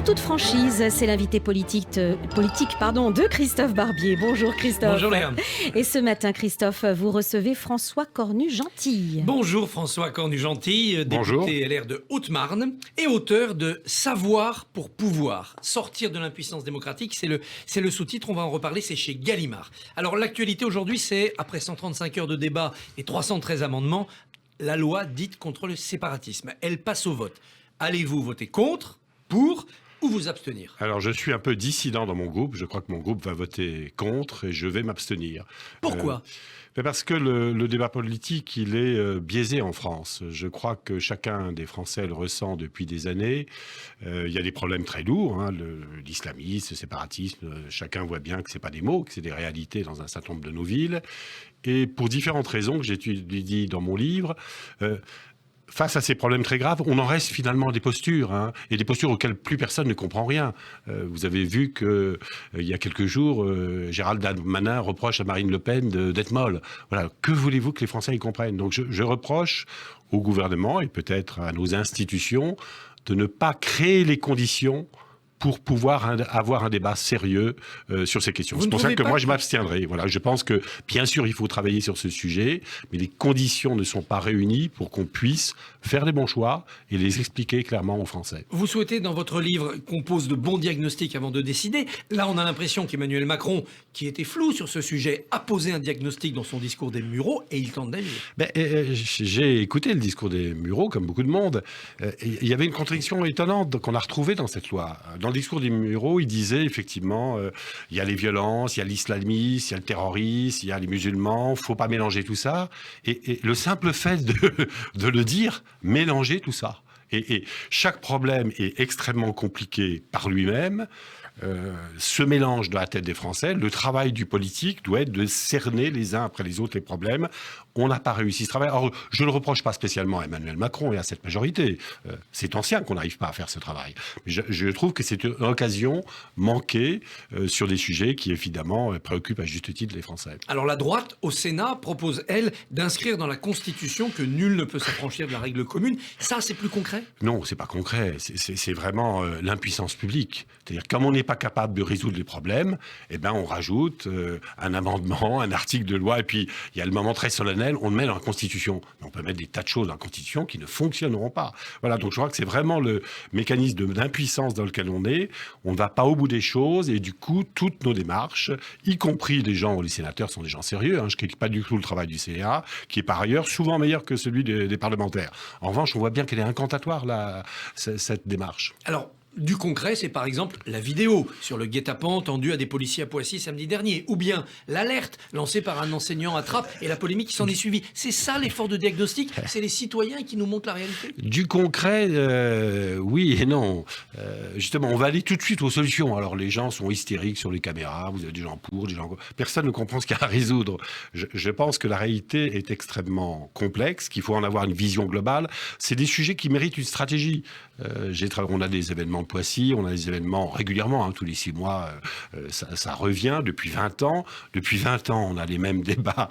En toute franchise, c'est l'invité politique de Christophe Barbier. Bonjour Christophe. Bonjour Léa. Et ce matin, Christophe, vous recevez François Cornu-Gentil. Bonjour François Cornu-Gentil, député LR de Haute-Marne et auteur de Savoir pour pouvoir. Sortir de l'impuissance démocratique, c'est le sous-titre, on va en reparler, c'est chez Gallimard. Alors l'actualité aujourd'hui, c'est, après 135 heures de débat et 313 amendements, la loi dite contre le séparatisme. Elle passe au vote. Allez-vous voter contre, pour ou vous abstenir? Alors, je suis un peu dissident dans mon groupe. Je crois que mon groupe va voter contre et je vais m'abstenir. Pourquoi? Parce que le débat politique, il est biaisé en France. Je crois que chacun des Français le ressent depuis des années. Il y a des problèmes très lourds, l'islamisme, le séparatisme. Chacun voit bien que ce n'est pas des mots, que c'est des réalités dans un certain nombre de nos villes. Et pour différentes raisons que j'étudie dans mon livre, face à ces problèmes très graves, on en reste finalement à des postures, et des postures auxquelles plus personne ne comprend rien. Vous avez vu qu'il y a quelques jours, Gérald Darmanin reproche à Marine Le Pen d'être molle. Voilà. Que voulez-vous que les Français y comprennent? Donc je reproche au gouvernement et peut-être à nos institutions de ne pas créer les conditions pour pouvoir avoir un débat sérieux sur ces questions. C'est pour ça que moi, je m'abstiendrai. Voilà, je pense que, bien sûr, il faut travailler sur ce sujet, mais les conditions ne sont pas réunies pour qu'on puisse faire les bons choix et les expliquer clairement aux Français. Vous souhaitez, dans votre livre, qu'on pose de bons diagnostics avant de décider. Là, on a l'impression qu'Emmanuel Macron, qui était flou sur ce sujet, a posé un diagnostic dans son discours des Mureaux et il tente d'agir. J'ai écouté le discours des Mureaux, comme beaucoup de monde. Il y avait une contradiction étonnante qu'on a retrouvée dans cette loi. Dans le discours des Mureaux, il disait effectivement, il y a les violences, il y a l'islamisme, il y a le terrorisme, il y a les musulmans, il ne faut pas mélanger tout ça. Et le simple fait de le dire, mélanger tout ça. Et chaque problème est extrêmement compliqué par lui-même. Se mélange dans la tête des Français. Le travail du politique doit être de cerner les uns après les autres les problèmes. On n'a pas réussi ce travail. Alors, je ne le reproche pas spécialement à Emmanuel Macron et à cette majorité. C'est ancien qu'on n'arrive pas à faire ce travail. Mais je trouve que c'est une occasion manquée sur des sujets qui, évidemment, préoccupent à juste titre les Français. Alors, la droite, au Sénat, propose, elle, d'inscrire dans la Constitution que nul ne peut s'affranchir de la règle commune. Ça, c'est plus concret? Non, c'est pas concret. C'est vraiment l'impuissance publique. C'est-à-dire, comme on n'est pas capable de résoudre les problèmes, on rajoute un amendement, un article de loi, et puis il y a le moment très solennel, on le met dans la Constitution. Mais on peut mettre des tas de choses dans la Constitution qui ne fonctionneront pas. Voilà, donc je crois que c'est vraiment le mécanisme d'impuissance dans lequel on est. On ne va pas au bout des choses, et du coup, toutes nos démarches, y compris les sénateurs sont des gens sérieux, je ne critique pas du tout le travail du Sénat, qui est par ailleurs souvent meilleur que celui des parlementaires. En revanche, on voit bien qu'elle est incantatoire, cette démarche. Alors, du concret, c'est par exemple la vidéo sur le guet-apens tendu à des policiers à Poissy samedi dernier, ou bien l'alerte lancée par un enseignant à Trappes et la polémique qui s'en est suivie. C'est ça l'effort de diagnostic? C'est les citoyens qui nous montrent la réalité? Du concret, oui et non. Justement, on va aller tout de suite aux solutions. Alors les gens sont hystériques sur les caméras, vous avez des gens pour, des gens contre. Personne ne comprend ce qu'il y a à résoudre. Je pense que la réalité est extrêmement complexe, qu'il faut en avoir une vision globale. C'est des sujets qui méritent une stratégie. On a des événements de Poissy, on a des événements régulièrement, tous les 6 mois, ça revient depuis 20 ans. Depuis 20 ans, on a les mêmes débats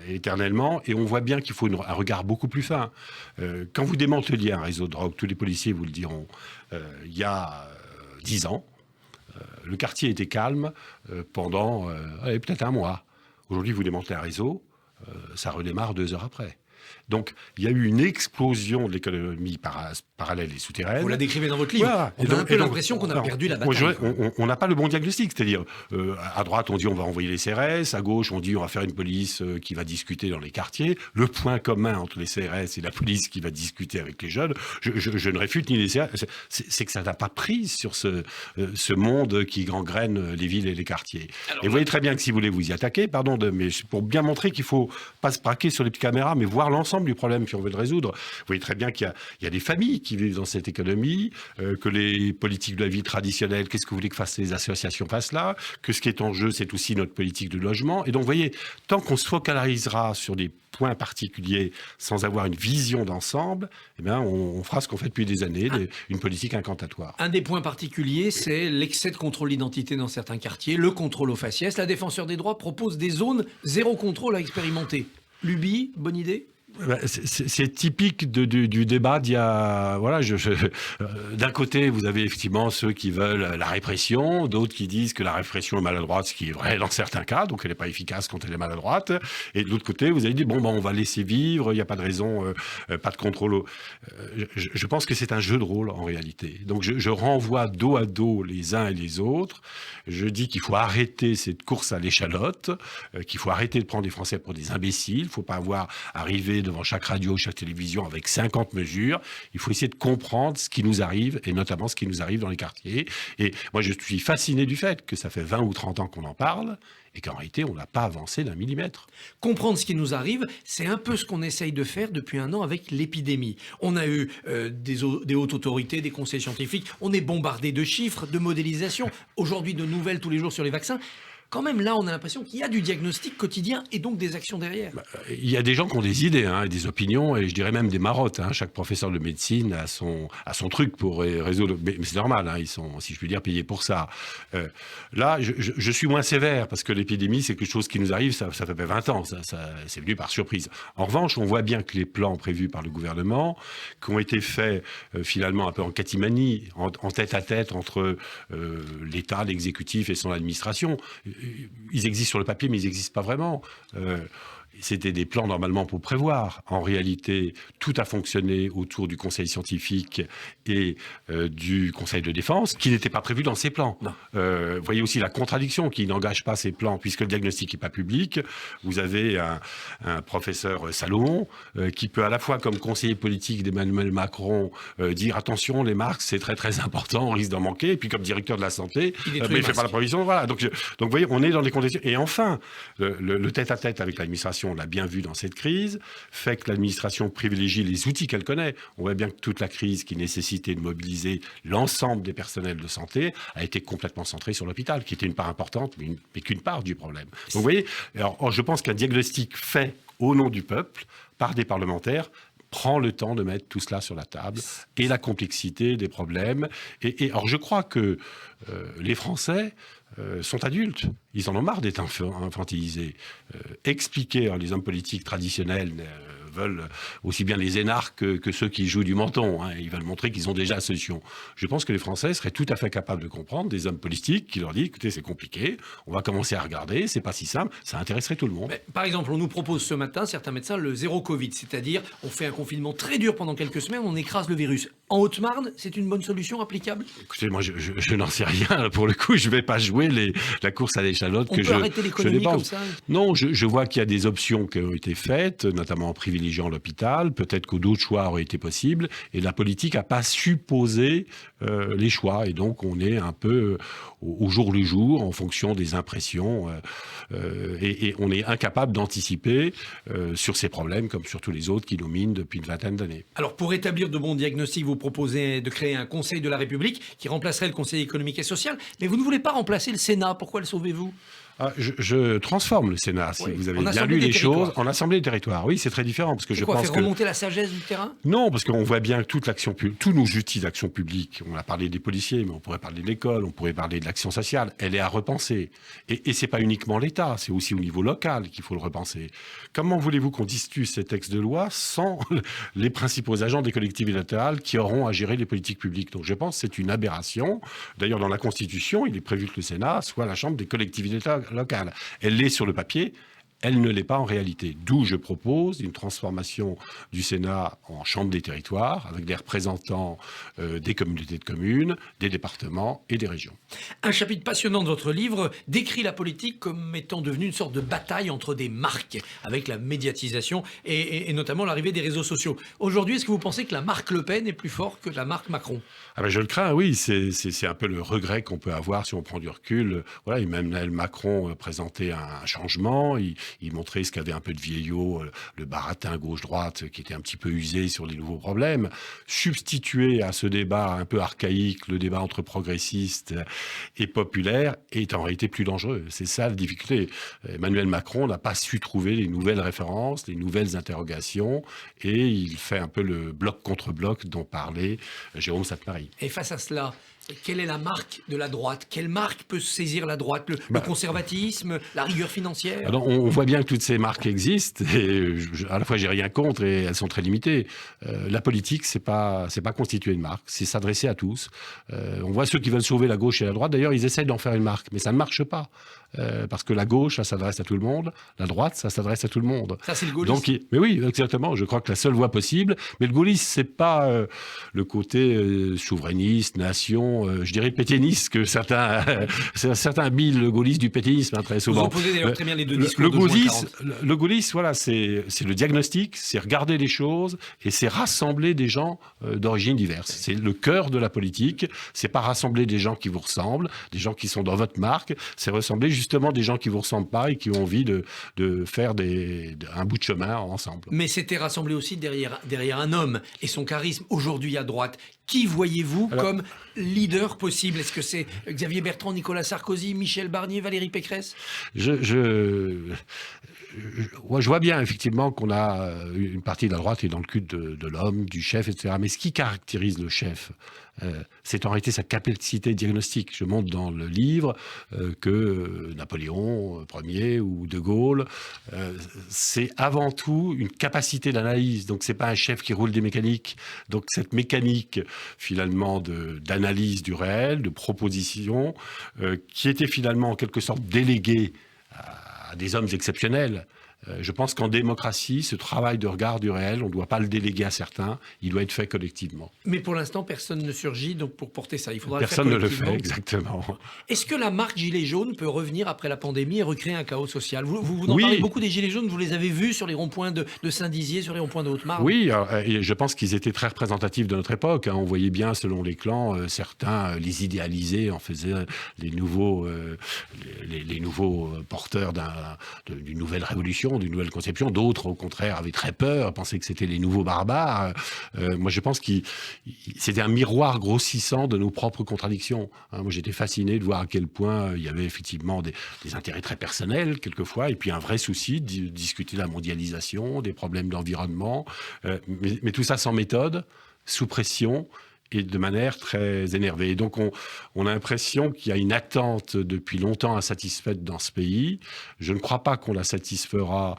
éternellement, et on voit bien qu'il faut un regard beaucoup plus fin. Quand vous démanteliez un réseau de drogue, tous les policiers vous le diront, il y a 10 ans, le quartier était calme pendant peut-être un mois. Aujourd'hui, vous démantelez un réseau, ça redémarre 2 heures après. Donc, il y a eu une explosion de l'économie parallèle et souterraine. Vous la décrivez dans votre livre. Voilà. On a un peu l'impression qu'on a perdu la bataille. On n'a pas le bon diagnostic. C'est-à-dire, à droite, on dit on va envoyer les CRS. À gauche, on dit on va faire une police qui va discuter dans les quartiers. Le point commun entre les CRS et la police qui va discuter avec les jeunes, je ne réfute ni les CRS. C'est que ça n'a pas prise sur ce monde qui gangrène les villes et les quartiers. Alors, et vous voyez très bien que si vous voulez vous y attaquer, mais pour bien montrer qu'il ne faut pas se braquer sur les petites caméras, mais voir l'ensemble du problème si on veut le résoudre. Vous voyez très bien qu'il y a des familles qui vivent dans cette économie, que les politiques de la vie traditionnelle, qu'est-ce que vous voulez que fassent les associations fassent là, que ce qui est en jeu, c'est aussi notre politique de logement. Et donc, vous voyez, tant qu'on se focalisera sur des points particuliers sans avoir une vision d'ensemble, on fera ce qu'on fait depuis des années, une politique incantatoire. Un des points particuliers, c'est l'excès de contrôle d'identité dans certains quartiers, le contrôle au faciès. La Défenseure des droits propose des zones zéro contrôle à expérimenter. Lubie, bonne idée? C'est typique du débat d'il y a... Voilà, d'un côté, vous avez effectivement ceux qui veulent la répression, d'autres qui disent que la répression est maladroite, ce qui est vrai dans certains cas, donc elle n'est pas efficace quand elle est maladroite. Et de l'autre côté, vous avez dit, on va laisser vivre, il n'y a pas de raison, pas de contrôle. Je pense que c'est un jeu de rôle en réalité. Donc je renvoie dos à dos les uns et les autres. Je dis qu'il faut arrêter cette course à l'échalote, qu'il faut arrêter de prendre les Français pour des imbéciles, il ne faut pas arriver devant chaque radio, chaque télévision avec 50 mesures. Il faut essayer de comprendre ce qui nous arrive, et notamment ce qui nous arrive dans les quartiers. Et moi, je suis fasciné du fait que ça fait 20 ou 30 ans qu'on en parle, et qu'en réalité, on n'a pas avancé d'un millimètre. Comprendre ce qui nous arrive, c'est un peu ce qu'on essaye de faire depuis un an avec l'épidémie. On a eu des hautes autorités, des conseils scientifiques, on est bombardé de chiffres, de modélisations, aujourd'hui de nouvelles tous les jours sur les vaccins. Quand même, là, on a l'impression qu'il y a du diagnostic quotidien et donc des actions derrière. Il y a des gens qui ont des idées, et des opinions, et je dirais même des marottes. Chaque professeur de médecine a son truc pour résoudre. Mais c'est normal, ils sont, si je puis dire, payés pour ça. Là, je suis moins sévère, parce que l'épidémie, c'est quelque chose qui nous arrive, ça fait 20 ans, c'est venu par surprise. En revanche, on voit bien que les plans prévus par le gouvernement, qui ont été faits finalement un peu en catimanie, en tête-à-tête entre l'État, l'exécutif et son administration, ils existent sur le papier, mais ils n'existent pas vraiment. C'était des plans normalement pour prévoir. En réalité, tout a fonctionné autour du conseil scientifique et du conseil de défense, qui n'était pas prévu dans ces plans. Vous voyez aussi la contradiction qui n'engage pas ces plans, puisque le diagnostic n'est pas public. Vous avez un professeur Salomon qui peut à la fois, comme conseiller politique d'Emmanuel Macron, dire attention, les marques, c'est très très important, on risque d'en manquer. Et puis comme directeur de la santé, il ne fait pas la provision. Voilà. Donc vous voyez, on est dans des conditions. Et enfin, le tête-à-tête avec l'administration, on l'a bien vu dans cette crise, fait que l'administration privilégie les outils qu'elle connaît. On voit bien que toute la crise qui nécessitait de mobiliser l'ensemble des personnels de santé a été complètement centrée sur l'hôpital, qui était une part importante, mais qu'une part du problème. Donc vous voyez, je pense qu'un diagnostic fait au nom du peuple, par des parlementaires, prend le temps de mettre tout cela sur la table et la complexité des problèmes. Alors je crois que les Français sont adultes. Ils en ont marre d'être infantilisés. Expliquer, les hommes politiques traditionnels veulent aussi bien les énarques que ceux qui jouent du menton. Ils veulent montrer qu'ils ont déjà la solution. Je pense que les Français seraient tout à fait capables de comprendre des hommes politiques qui leur disent, écoutez, c'est compliqué, on va commencer à regarder, c'est pas si simple, ça intéresserait tout le monde. Mais, par exemple, on nous propose ce matin, certains médecins, le zéro Covid, c'est-à-dire on fait un confinement très dur pendant quelques semaines, on écrase le virus. En Haute-Marne, c'est une bonne solution applicable ? Écoutez, moi, je n'en sais rien. Pour le coup, je ne vais pas jouer la course à l'échalote on peut arrêter l'économie comme ça ? Non, je vois qu'il y a des options qui ont été faites, notamment en privilégiant l'hôpital. Peut-être que d'autres choix auraient été possibles. Et la politique n'a pas supposé les choix. Et donc, on est un peu au jour le jour, en fonction des impressions. Et on est incapable d'anticiper sur ces problèmes, comme sur tous les autres qui nous minent depuis une vingtaine d'années. Alors, pour établir de bons diagnostics, vous proposez de créer un Conseil de la République qui remplacerait le Conseil économique et social. Mais vous ne voulez pas remplacer le Sénat. Pourquoi le sauvez-vous ? Je transforme le Sénat, si vous avez bien lu les choses, en Assemblée des territoires. Oui, c'est très différent. Parce que je pense faire remonter la sagesse du terrain ? Non, parce qu'on voit bien que toute l'action publique, tous nos outils d'action publique, on a parlé des policiers, mais on pourrait parler de l'école, on pourrait parler de l'action sociale, elle est à repenser. Et ce n'est pas uniquement l'État, c'est aussi au niveau local qu'il faut le repenser. Comment voulez-vous qu'on discute ces textes de loi sans les principaux agents des collectivités locales qui auront à gérer les politiques publiques ? Donc je pense que c'est une aberration. D'ailleurs, dans la Constitution, il est prévu que le Sénat soit la chambre des collectivités locale. Elle l'est sur le papier, elle ne l'est pas en réalité. D'où je propose une transformation du Sénat en chambre des territoires, avec des représentants des communautés de communes, des départements et des régions. Un chapitre passionnant de votre livre décrit la politique comme étant devenue une sorte de bataille entre des marques, avec la médiatisation et notamment l'arrivée des réseaux sociaux. Aujourd'hui, est-ce que vous pensez que la marque Le Pen est plus forte que la marque Macron ? Je le crains, oui. C'est un peu le regret qu'on peut avoir si on prend du recul. Voilà, Emmanuel Macron présentait un changement. Il montrait ce qu'avait un peu de vieillot, le baratin gauche-droite qui était un petit peu usé sur les nouveaux problèmes. Substituer à ce débat un peu archaïque, le débat entre progressistes et populaires, est en réalité plus dangereux. C'est ça la difficulté. Emmanuel Macron n'a pas su trouver les nouvelles références, les nouvelles interrogations, et il fait un peu le bloc contre bloc dont parlait Jérôme Sainte-Marie. Et face à cela, Quelle est la marque de la droite? Quelle marque peut saisir la droite? Le conservatisme, la rigueur financière? Alors, on voit bien que toutes ces marques existent, et à la fois j'ai rien contre, et elles sont très limitées. La politique, c'est pas constituer une marque, c'est s'adresser à tous. On voit ceux qui veulent sauver la gauche et la droite, d'ailleurs ils essayent d'en faire une marque, mais ça ne marche pas. Parce que la gauche, ça s'adresse à tout le monde, la droite, ça s'adresse à tout le monde. Ça, c'est le gaullisme. Mais oui, exactement, je crois que la seule voie possible, mais le gaullisme, c'est pas le côté souverainiste, nation, je dirais pétainiste, que certains habillent le gaullisme du pétainisme, hein, très souvent. Vous opposez d'ailleurs très bien les deux discours le gaullisme, voilà, c'est le diagnostic, c'est regarder les choses, et c'est rassembler des gens d'origines diverses. C'est le cœur de la politique, c'est pas rassembler des gens qui vous ressemblent, des gens qui sont dans votre marque, c'est rassembler justement des gens qui ne vous ressemblent pas et qui ont envie de faire un bout de chemin ensemble. Mais c'était rassemblé aussi derrière un homme et son charisme. Aujourd'hui à droite, qui voyez-vous comme leader possible? Est-ce que c'est Xavier Bertrand, Nicolas Sarkozy, Michel Barnier, Valérie Pécresse? Je vois bien effectivement qu'on a une partie de la droite qui est dans le culte de l'homme, du chef, etc. Mais ce qui caractérise le chef, c'est en réalité sa capacité diagnostique. Je montre dans le livre que Napoléon Ier ou De Gaulle, c'est avant tout une capacité d'analyse. Donc c'est pas un chef qui roule des mécaniques. Donc cette mécanique finalement d'analyse du réel, de proposition, qui était finalement en quelque sorte déléguée à des hommes exceptionnels. Je pense qu'en démocratie, ce travail de regard du réel, on ne doit pas le déléguer à certains, il doit être fait collectivement. Mais pour l'instant, personne ne surgit, donc pour porter ça, il faudra personne le faire collectivement. Personne ne le fait, exactement. Est-ce que la marque Gilets jaunes peut revenir après la pandémie et recréer un chaos social? Vous en parlez beaucoup des Gilets jaunes, vous les avez vus sur les ronds-points de Saint-Dizier, sur les ronds-points de Haute-Marne? Oui, et je pense qu'ils étaient très représentatifs de notre époque. On voyait bien, selon les clans, certains les idéalisaient, en faisaient les nouveaux porteurs d'une nouvelle révolution, d'une nouvelle conception. D'autres, au contraire, avaient très peur, pensaient que c'était les nouveaux barbares. Moi, je pense que c'était un miroir grossissant de nos propres contradictions. Moi, j'étais fasciné de voir à quel point il y avait effectivement des intérêts très personnels, quelquefois, et puis un vrai souci de discuter de la mondialisation, des problèmes d'environnement, mais tout ça sans méthode, sous pression, et de manière très énervée. Et donc, on a l'impression qu'il y a une attente depuis longtemps insatisfaite dans ce pays. Je ne crois pas qu'on la satisfera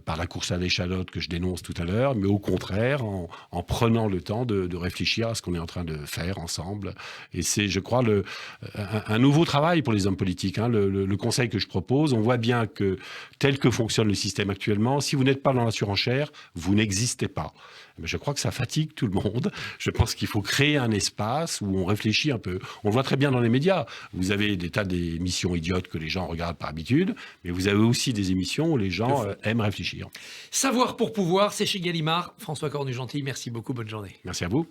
par la course à l'échalote que je dénonce tout à l'heure, mais au contraire, en prenant le temps de réfléchir à ce qu'on est en train de faire ensemble. Et c'est, je crois, un nouveau travail pour les hommes politiques. Le conseil que je propose, on voit bien que tel que fonctionne le système actuellement, si vous n'êtes pas dans la surenchère, vous n'existez pas. Mais je crois que ça fatigue tout le monde. Je pense qu'il faut créer un espace où on réfléchit un peu. On le voit très bien dans les médias. Vous avez des tas d'émissions idiotes que les gens regardent par habitude, mais vous avez aussi des émissions où les gens aiment réfléchir. Savoir pour pouvoir, c'est chez Gallimard. François Cornu-Gentille, merci beaucoup, bonne journée. Merci à vous.